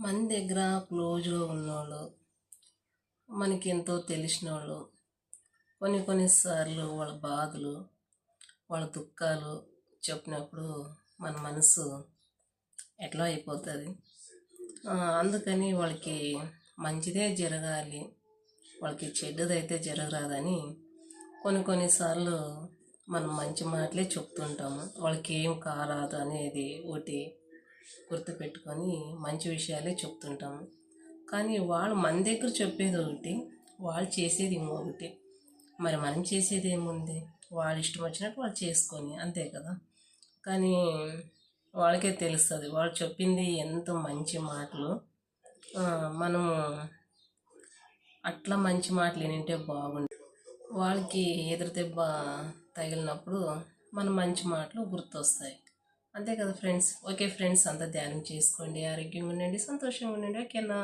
మన దగ్గర క్లోజ్గా ఉన్నోళ్ళు, మనకి ఎంతో తెలిసిన వాళ్ళు కొన్నిసార్లు వాళ్ళ బాధలు, వాళ్ళ దుఃఖాలు చెప్పినప్పుడు మన మనసు ఎట్లా అయిపోతుంది. అందుకని వాళ్ళకి మంచిదే జరగాలి, వాళ్ళకి చెడ్డదైతే జరగరాదని కొన్నిసార్లు మనం మంచి మాటలే చెప్తుంటాము. వాళ్ళకి ఏం కారాదు అనేది ఒకటి గుర్తుపెట్టుకొని మంచి విషయాలే చెప్తుంటాము. కానీ వాళ్ళు మన దగ్గర చెప్పేది ఒకటి, వాళ్ళు చేసేది ఇంకొకటి. మరి మనం చేసేది ఏముంది? వాళ్ళు ఇష్టం వచ్చినట్టు వాళ్ళు చేసుకొని అంతే కదా. కానీ వాళ్ళకే తెలుస్తుంది వాళ్ళు చెప్పింది ఎంత మంచి మాటలు. మనము అట్లా మంచి మాటలు వింటే బాగుంది. వాళ్ళకి ఎదురు దెబ్బ తగిలినప్పుడు మన మంచి మాటలు గుర్తొస్తాయి. అంతే కదా ఫ్రెండ్స్. ఓకే ఫ్రెండ్స్, అంతా ధ్యానం చేసుకోండి, ఆరోగ్యంగా ఉండండి, సంతోషంగా ఉండండి. ఓకేనా?